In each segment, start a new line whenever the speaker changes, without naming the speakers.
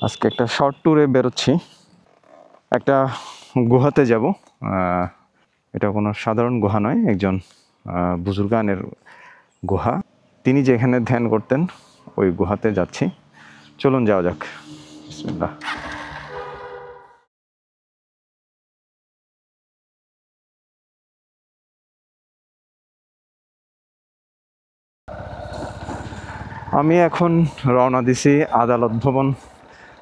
আজকে একটা শর্ট ট্যুরে বেরোচ্ছি। একটা গুহাতে যাব। এটা কোনো সাধারণ গুহা নয়, একজন বুজুর্গানের গুহা। তিনি যেখানে ধ্যান করতেন ওই গুহাতে যাচ্ছি। চলুন যাওয়া যাক। বিসমিল্লাহ। আমি এখন রওনা দিছি আদালত ভবন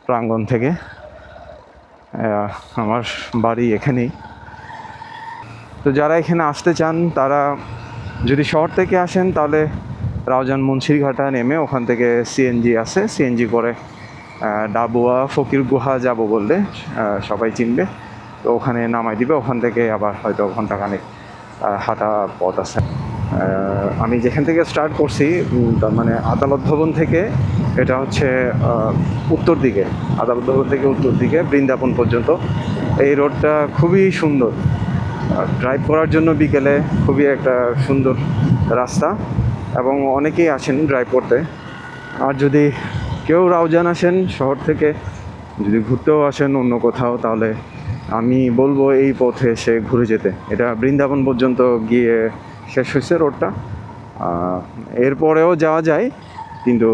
প্রাঙ্গণ থেকে। আমার বাড়ি এখানেই। তো যারা এখানে আসতে চান তারা যদি শহর থেকে আসেন তাহলে রাউজান মুন্সিরঘাটা নেমে ওখান থেকে সিএনজি আছে, সিএনজি করে ডাবুয়া ফকির গুহা যাব বললে সবাই চিনবে, তো ওখানে নামাই দিবে। ওখান থেকে আবার হয়তো ঘন্টাখানেক হাঁটা পথ আছে। আমি যেখান থেকে স্টার্ট করছি তার মানে আদালত ভবন থেকে, এটা হচ্ছে উত্তর দিকে, আদালত ভবন থেকে উত্তর দিকে বৃন্দাবন পর্যন্ত। এই রোডটা খুবই সুন্দর, ড্রাইভ করার জন্য বিকেলে খুবই একটা সুন্দর রাস্তা, এবং অনেকেই আসেন ড্রাইভ করতে। আর যদি কেউ রাউজান আসেন শহর থেকে, যদি ঘুরতেও আসেন অন্য কোথাও, তাহলে আমি বলবো এই পথে এসে ঘুরে যেতে। এটা বৃন্দাবন পর্যন্ত গিয়ে শেষ হয়েছে রোডটা। এরপরেও যাওয়া যায়, কিন্তু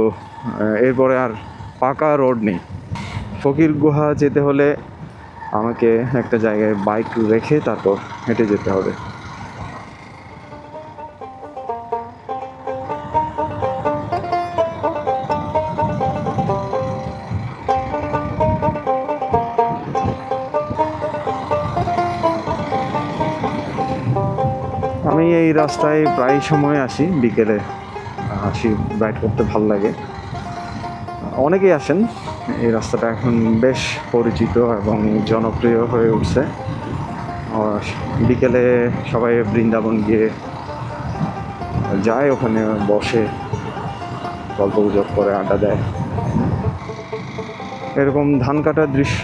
এরপরে আর পাকা রোড নেই। ফকির গুহা যেতে হলে আমাকে একটা জায়গায় বাইক রেখে তারপর হেঁটে যেতে হবে। আমি এই রাস্তায় প্রায় সময় আসি, বিকেলে আসি, রাইড করতে ভালো লাগে। অনেকেই আসেন। এই রাস্তাটা এখন বেশ পরিচিত এবং জনপ্রিয় হয়ে উঠছে। বিকেলে সবাই বৃন্দাবন গিয়ে যায়, ওখানে বসে গল্প গুজব করে, আড্ডা দেয়। এরকম ধান কাটার দৃশ্য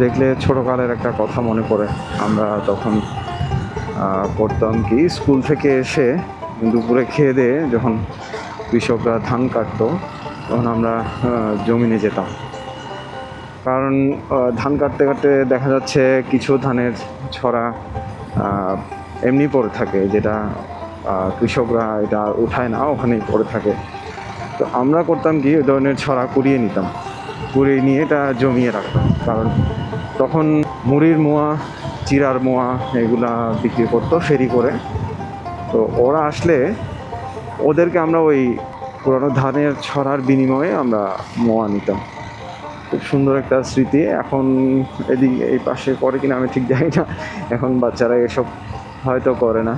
দেখলে ছোটোকালের একটা কথা মনে পড়ে। আমরা তখন করতাম কি, স্কুল থেকে এসে দুপুরে খেয়ে দিয়ে যখন কৃষকরা ধান কাটতো, তখন আমরা জমিনে যেতাম। কারণ ধান কাটতে কাটতে দেখা যাচ্ছে কিছু ধানের ছড়া এমনি পড়ে থাকে, যেটা কৃষকরা এটা উঠায় না, ওখানেই পড়ে থাকে। তো আমরা করতাম কি, ওই ধরনের ছড়া কুড়িয়ে নিতাম, কুড়িয়ে নিয়ে এটা জমিয়ে রাখতাম। কারণ তখন মুড়ির মোয়া, চিরার মোয়া এগুলা বিক্রি করতো ফেরি করে। তো ওরা আসলে ওদেরকে আমরা ওই পুরোনো ধানের ছড়ার বিনিময়ে আমরা মোয়া নিতাম। খুব সুন্দর একটা স্মৃতি। এখন এদিকে এই পাশে করে কিনা আমি ঠিক জানি না, এখন বাচ্চারা এসব হয়তো করে না।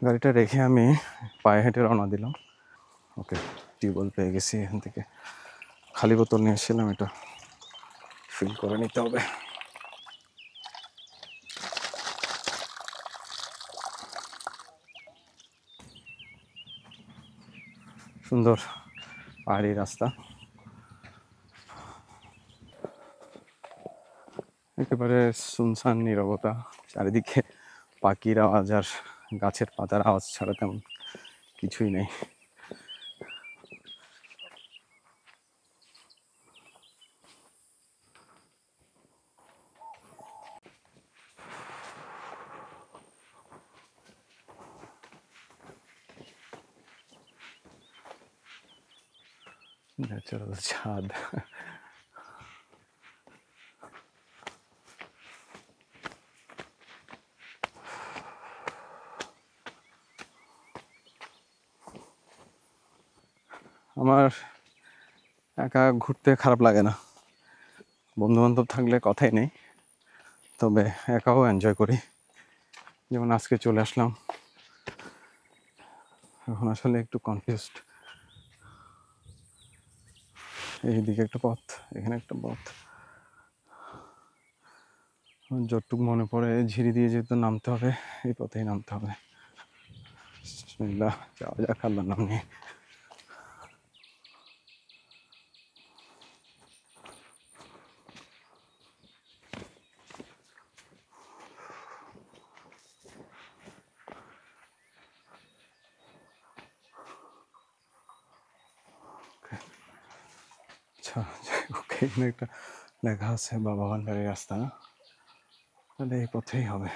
গাড়িটা রেখে আমি পায়ে হেঁটে রওনা দিলাম। ওকে, টিউবওয়েল পেয়ে গেছি। এখান থেকে খালি বোতল নিয়ে এসেছিলাম, এটা ফিল করে নিতে হবে। সুন্দর পাহাড়ি রাস্তা, একেবারে শুনশান নীরবতা, চারিদিকে পাখির আওয়াজ আর গাছের পাতার আওয়াজ ছাড়া তেমন কিছুই নেই। ন্যাচারাল ছাদ। আমার একা ঘুরতে খারাপ লাগে না, বন্ধু বান্ধব থাকলে কথাই নেই, তবে একাও এনজয় করি। যেমন আজকে চলে আসলাম, এখন আসলে একটু কনফিউজড। এইদিকে একটা পথ, এখানে একটা পথ, যতটুকু মনে পড়ে ঝিরি দিয়ে যেহেতু নামতে হবে, এই পথেই নামতে হবে। বিসমিল্লাহ, যাওয়া যাক আল্লাহর নাম নিয়ে। আচ্ছা, যাই হোক, এখানে একটা লেখা আছে বাবা ভান্ডারের রাস্তা, তাহলে এই পথেই হবে।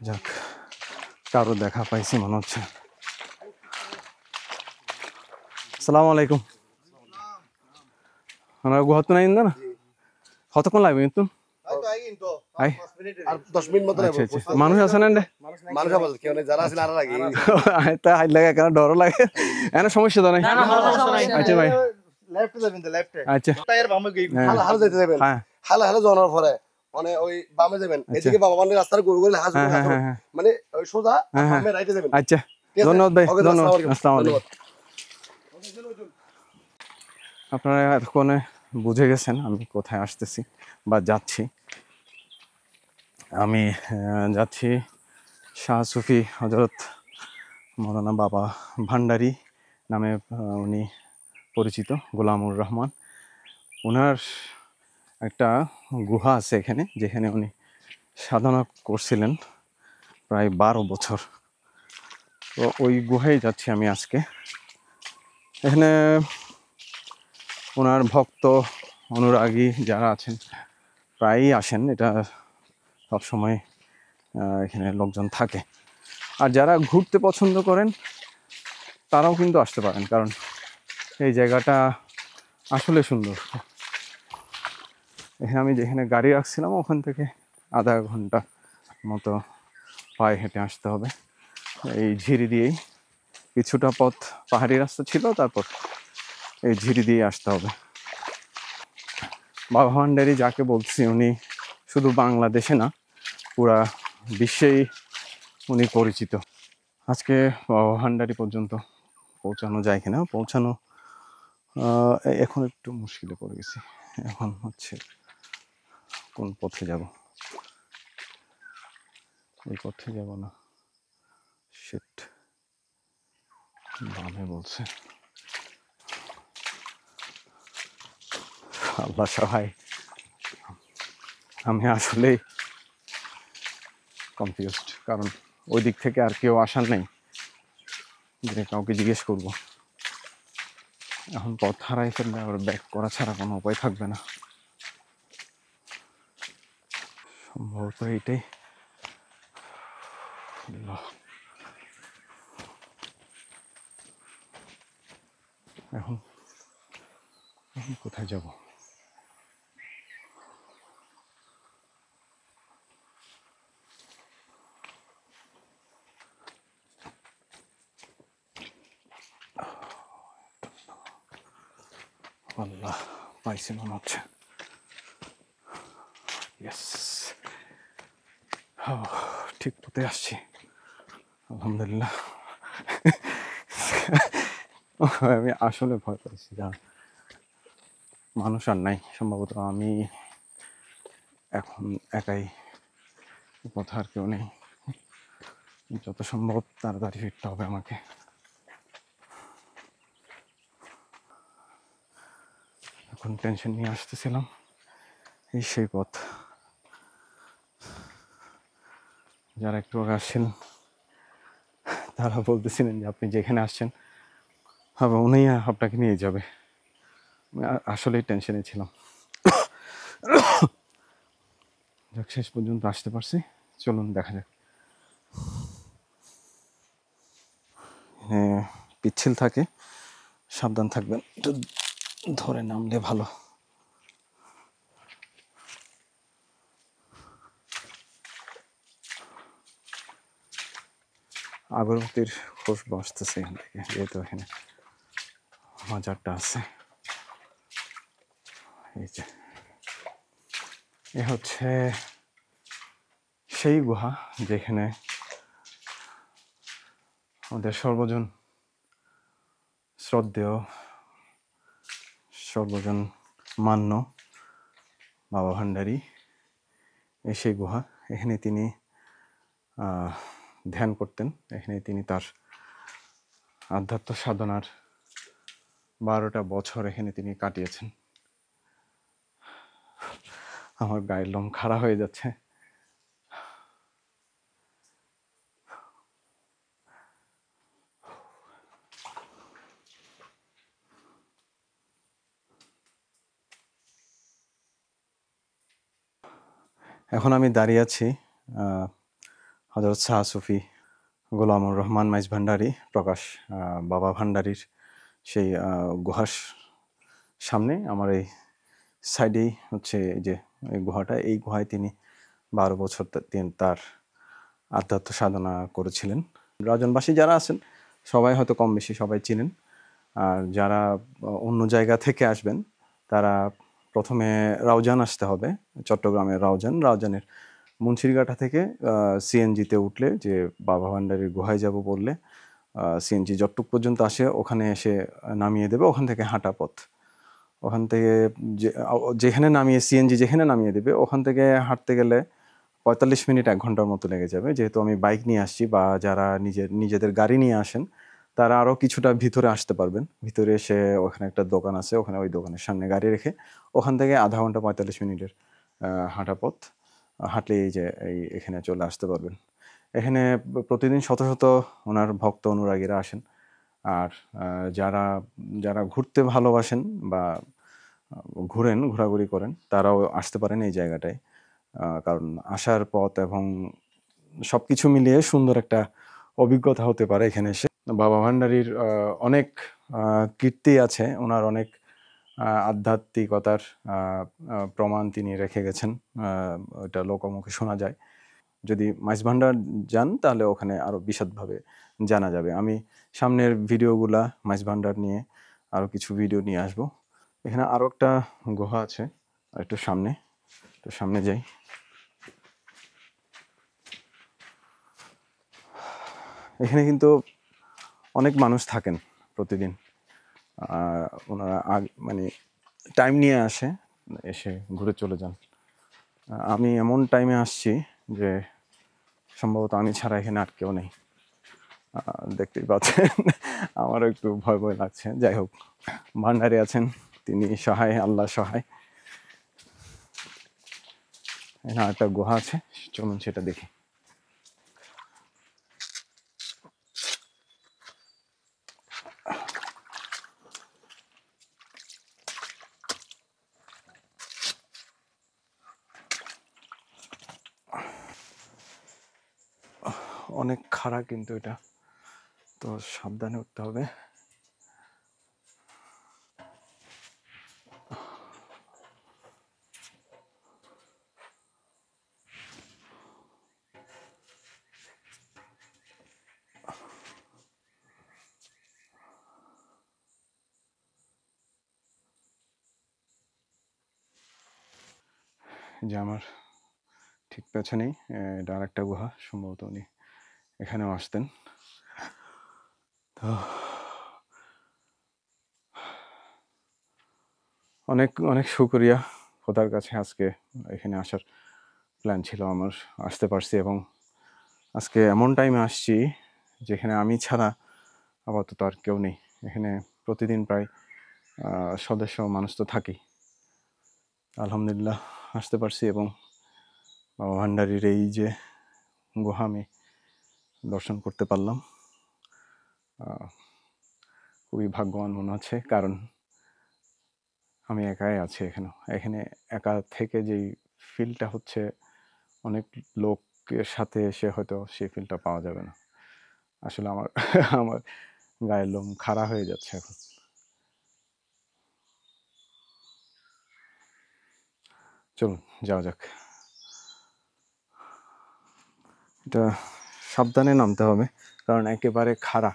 যাক, কারো দেখা পাইছি মনে হচ্ছে। আসসালামু আলাইকুম। আমরা গুহাত নাই না, কতক্ষণ লাগবে কিন্তু? মানুষ আছে না? ডর লাগে, এনে সমস্যা তো নাই। আচ্ছা ভাই, আচ্ছা
মানে ওই বামে যাবেন, এদিকে বাবা মানের রাস্তার গরু গরু মানে ওই সোজা বামে রাইটে যাবেন।
আচ্ছা, ধন্যবাদ ভাই, ধন্যবাদ। আসসালামু আলাইকুম। আপনারা এতক্ষণে বুঝে গেছেন আমি কোথায় আসতেছি বা যাচ্ছি। আমি যাচ্ছি শাহ সুফি হজরত মৌলানা বাবা ভান্ডারী নামে উনি পরিচিত, গোলামুর রহমান। ওনার একটা গুহা আছে এখানে, যেখানে উনি সাধনা করছিলেন প্রায় 12 বছর। তো ওই গুহায় যাচ্ছি আমি আজকে। এখানে ওনার ভক্ত অনুরাগী যারা আছেন প্রায়ই আসেন, এটা সবসময় এখানে লোকজন থাকে। আর যারা ঘুরতে পছন্দ করেন তারাও কিন্তু আসতে পারেন, কারণ এই জায়গাটা আসলে সুন্দর। এখানে আমি যেখানে গাড়ি রাখছিলাম ওখান থেকে আধা ঘন্টা মতো পায়ে হেঁটে আসতে হবে। এই ঝিরি দিয়েই কিছুটা পথ পাহাড়ি রাস্তা ছিল, তারপর এই ঝিরি দিয়ে আসতে হবে। বাবা ভান্ডারী যাকে বলছি, উনি শুধু বাংলাদেশে না, পুরা বিশ্বেই উনি পরিচিত। আজকে বাবা ভান্ডারী পর্যন্ত পৌঁছানো যায় কিনা, পৌঁছানো এখন একটু মুশকিলে পড়ে গেছি। এখন হচ্ছে কোন পথে যাব? এই পথে যাব না, শিট, বামে বলছে। আল্লাহ সহায়, আমি আসলেই কনফিউজড, কারণ ওই দিক থেকে আর কেউ আসার নেই যে কাউকে জিজ্ঞেস করব। এখন পথ হারাই ফেললে আবার ব্যাক করা ছাড়া কোনো উপায় থাকবে না। সম্ভবত এইটাই। এখন এখন কোথায় যাব? আল্লাহ, পাইছি মনে হচ্ছে। ইয়েস, ঠিক পথে আসছি আলহামদুলিল্লাহ। আমি আসলে ভয় পাইছি, কারণ মানুষ আর নাই। সম্ভবত আমি এখন একাই, কথা আর কেউ নেই। যত সম্ভব তাড়াতাড়ি ফিরতে হবে আমাকে। এখন টেনশন নিয়ে আসতেছিলাম, এই সেই পথ। যারা একটু আগে আসছেন তারা বলতেছিলেন যে আপনি যেখানে আসছেন হবে উনি আপনাকে নিয়ে যাবে। আমি আসলেই টেনশনে ছিলাম। যাক, শেষ পর্যন্ত আসতে পারছি। চলুন দেখা যাক। হ্যাঁ, পিচ্ছিল থাকে, সাবধান থাকবেন, একটু ধরে নামলে ভালো। আগরবাতির খুশবু আসতেছে এখান থেকে, যেহেতু এখানে মাজারটা আছে। এই যে এ হচ্ছে সেই গুহা যেখানে আমাদের সর্বজন শ্রদ্ধেয় সর্বজন মান্য বাবা ভান্ডারী এই সেই গুহা। এখানে তিনি ধ্যান করতেন, এখানে তিনি তার আধ্যাত্ম সাধনার 12টা বছর এখানে তিনি কাটিয়েছেন। আমার গায়ের লোম খাড়া হয়ে যাচ্ছে। এখন আমি দাঁড়িয়ে আছি হযরত শাহ সুফি গোলামুর রহমান মাইজ ভান্ডারী প্রকাশ বাবা ভান্ডারীর সেই গুহার সামনে। আমার এই সাইডেই হচ্ছে এই যে এই গুহাটা, এই গুহায় তিনি 12 বছর তার আধ্যাত্ম সাধনা করেছিলেন। রাজনবাসী যারা আছেন সবাই হয়তো কম বেশি সবাই চিনেন, আর যারা অন্য জায়গা থেকে আসবেন তারা প্রথমে রাউজান আসতে হবে, চট্টগ্রামের রাউজানের মুন্সিরঘাটা থেকে সিএনজিতে উঠলে, যে বাবা ভান্ডারীর গুহায় যাব বললে সিএনজি যতটুক পর্যন্ত আসে ওখানে এসে নামিয়ে দেবে। ওখান থেকে হাঁটা পথ, ওখান থেকে যেখানে নামিয়ে সিএনজি যেখানে নামিয়ে দেবে ওখান থেকে হাঁটতে গেলে 45 মিনিট 1 ঘন্টার মতো লেগে যাবে। যেহেতু আমি বাইক নিয়ে আসছি, বা যারা নিজেদের গাড়ি নিয়ে আসেন তারা আরও কিছুটা ভিতরে আসতে পারবেন। ভিতরে এসে ওখানে একটা দোকান আছে, ওখানে ওই দোকানের সামনে গাড়ি রেখে ওখান থেকে আধা ঘন্টা 45 মিনিটের হাঁটা পথ হাঁটলেই যে এখানে চলে আসতে পারবেন। এখানে প্রতিদিন শত শত ওনার ভক্ত অনুরাগীরা আসেন। আর যারা যারা ঘুরতে ভালোবাসেন বা ঘোরাঘুরি করেন তারাও আসতে পারেন এই জায়গাটায়, কারণ আসার পথ এবং সব কিছু মিলিয়ে সুন্দর একটা অভিজ্ঞতা হতে পারে এখানে এসে। বাবা ভান্ডারীর অনেক কীর্তি আছে, ওনার অনেক আধ্যাত্মিকতার প্রমাণ তিনি রেখে গেছেন, ওটা লোকমুখে শোনা যায়। যদি মাইজ ভান্ডার যান তাহলে ওখানে আরও বিশদভাবে জানা যাবে। আমি সামনের ভিডিওগুলা মাইজ ভান্ডার নিয়ে আরও কিছু ভিডিও নিয়ে আসব। এখানে আরও একটা গুহা আছে, একটু সামনে যাই। এখানে কিন্তু অনেক মানুষ থাকেন প্রতিদিন, ওনারা মানে টাইম নিয়ে এসে ঘুরে চলে যান। আমি এমন টাইমে আসছি যে সম্ভবত আমি ছাড়া এখানে আর কেউ নেই, দেখতেই পাচ্ছেন। আমারও একটু ভয় ভয় লাগছে। যাই হোক, ভান্ডারী আছেন, তিনি সহায়, আল্লাহ সহায়। এখানে একটা গুহা আছে, চলুন সেটা দেখি। অনেক খাড়া কিন্তু এটা, তো সাবধানে উঠতে হবে। যে আমার ঠিক পেছনেই এটা আর একটা গুহা, সম্ভবত উনি এখানেও আসতেন। তো অনেক অনেক শুকরিয়া খোদার কাছে, আজকে এখানে আসার প্ল্যান ছিল আমার, আসতে পারছি। এবং আজকে এমন টাইমে আসছি যেখানে আমি ছাড়া আপাতত আর কেউ নেই। এখানে প্রতিদিন প্রায় সদস্য মানুষ তো থাকেই। আলহামদুলিল্লাহ আসতে পারছি, এবং বাবা ভান্ডারীর এই যে গুহা আমি দর্শন করতে পারলাম। খুবই ভাগ্যবান মনে হচ্ছে, কারণ আমি একাই আছি এখানে একা থেকে যেই ফিলটা হচ্ছে, অনেক লোকের সাথে এসে হয়তো সেই ফিলটা পাওয়া যাবে না। আসলে আমার আমার গায়ের লোম খাড়া হয়ে যাচ্ছে এখন। চলুন যাওয়া যাক। এটা সাবধানে নামতে হবে, কারণ একেবারে খাড়া।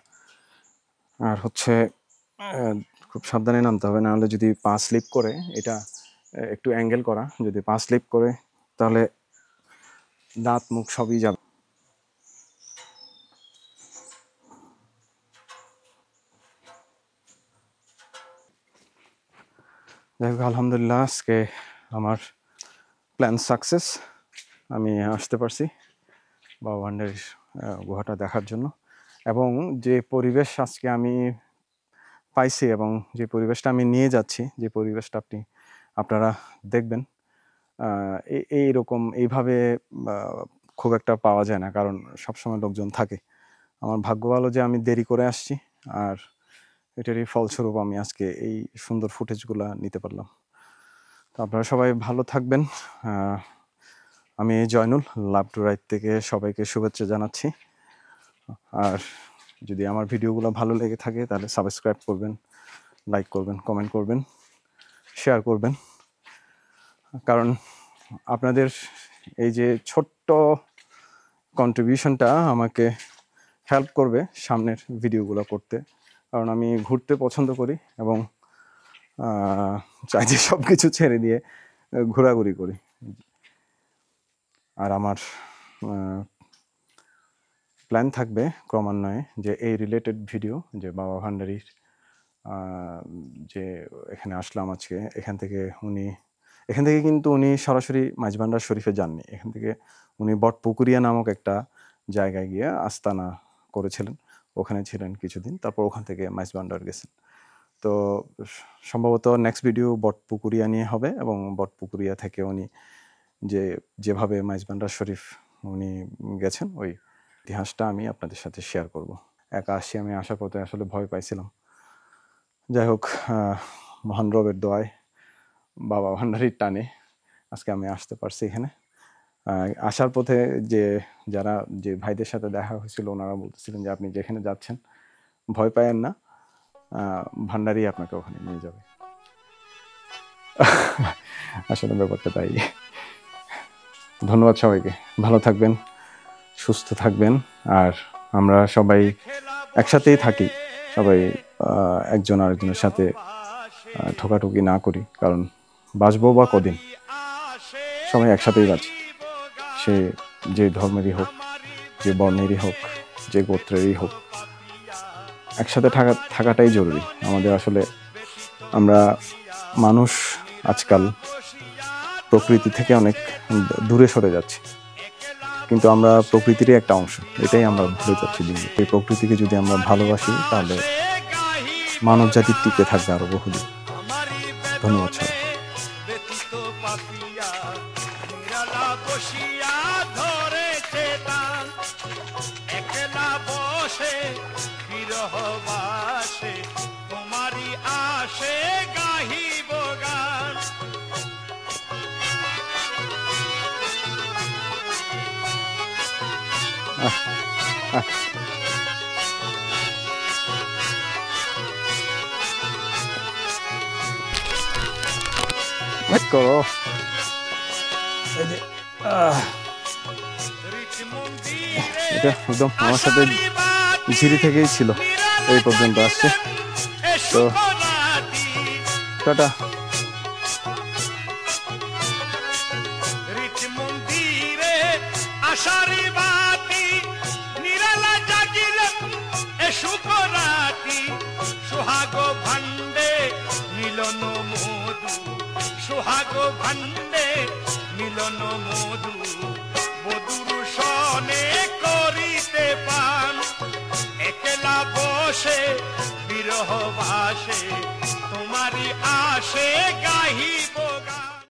আর হচ্ছে খুব সাবধানে নামতে হবে, নাহলে যদি পা স্লিপ করে, এটা একটু অ্যাঙ্গেল করা, যদি পা স্লিপ করে তাহলে দাঁত মুখ সবই যাবে। যাই হোক, আলহামদুলিল্লাহ আজকে আমার প্ল্যান সাকসেস। আমি আসতে পারছি বাবা ভান্ডারীর গুহাটা দেখার জন্য, এবং যে পরিবেশ আজকে আমি পাইছি এবং যে পরিবেশটা আমি নিয়ে যাচ্ছি, যে পরিবেশটা আপনারা দেখবেন, এইরকম এইভাবে খুব একটা পাওয়া যায় না, কারণ সবসময় লোকজন থাকে। আমার ভাগ্য ভালো যে আমি দেরি করে আসছি, আর এটারই ফলস্বরূপ আমি আজকে এই সুন্দর ফুটেজগুলো নিতে পারলাম। তো আপনারা সবাই ভালো থাকবেন। আমি জয়নুল, লাভ টু রাইড থেকে সবাইকে শুভেচ্ছা জানাচ্ছি। আর যদি আমার ভিডিওগুলো ভালো লেগে থাকে তাহলে সাবস্ক্রাইব করবেন, লাইক করবেন, কমেন্ট করবেন, শেয়ার করবেন, কারণ আপনাদের এই যে ছোট্ট কন্ট্রিবিউশনটা আমাকে হেল্প করবে সামনের ভিডিওগুলো করতে। কারণ আমি ঘুরতে পছন্দ করি এবং চাই যে সব কিছু ছেড়ে দিয়ে ঘোরাঘুরি করি। আর আমার প্ল্যান থাকবে ক্রমান্বয়ে যে এই রিলেটেড ভিডিও, যে বাবা ভান্ডারীর যে এখানে আসলাম আজকে, এখান থেকে কিন্তু উনি সরাসরি মাইজভান্ডার শরীফে যাননি। এখান থেকে উনি বটপুকুরিয়া নামক একটা জায়গায় গিয়ে আস্তানা করেছিলেন, ওখানে ছিলেন কিছুদিন, তারপর ওখান থেকে মাইজভান্ডার গেছেন। তো সম্ভবত নেক্সট ভিডিও বটপুকুরিয়া নিয়ে হবে, এবং বটপুকুরিয়া থেকে উনি যেভাবে মাইজভান্ডার শরীফ উনি গেছেন ওই ইতিহাসটা আমি আপনাদের সাথে শেয়ার করব। একা আসছি, আমি আসার পথে আসলে ভয় পাইছিলাম। যাই হোক, মহান রবের দোয়ায়, বাবা ভান্ডারীর টানে আজকে আমি আসতে পারছি এখানে। আসার পথে যে ভাইদের সাথে দেখা হয়েছিল, ওনারা বলতেছিলেন যে আপনি যেখানে যাচ্ছেন ভয় পায়েন না, ভান্ডারী আপনাকে ওখানে নিয়ে যাবে। আসলে ব্যাপারটা তাই। ধন্যবাদ সবাইকে, ভালো থাকবেন, সুস্থ থাকবেন, আর আমরা সবাই একসাথেই থাকি, সবাই একজন আরেকজনের সাথে ঠোকাঠুকি না করি, কারণ বাঁচবো বা কদিন, সবাই একসাথেই বাঁচি। সে যে ধর্মেরই হোক, যে বর্ণেরই হোক, যে গোত্রেরই হোক, একসাথে থাকাটাই জরুরি আমাদের। আসলে আমরা মানুষ আজকাল প্রকৃতি থেকে অনেক দূরে সরে যাচ্ছি, কিন্তু আমরা প্রকৃতিরই একটা অংশ, এটাই আমরা ভুলে যাচ্ছি দিনে। এই প্রকৃতিকে যদি আমরা ভালোবাসি তাহলে মানব জাতি টিকে থাকবে আরো বহুদিন। ধন্যবাদ সবাই।
তোমারি আসে গাহিব গান।
করো এটা একদম আমার সাথে ঝিরি থেকেই ছিল, এই পর্যন্ত আসছে। তো টাটা।
মন্দিরে আশারি বাতি নিরালা জাগিলে শুকরাতি, সোহাগ ভান্ডে মিলন মধু, সোহাগ ভান্ডে মিলন মধু, বধুর সনে করিতে পান, একলা বসে বিরহ ভাসে তোমারি আসে গাহিব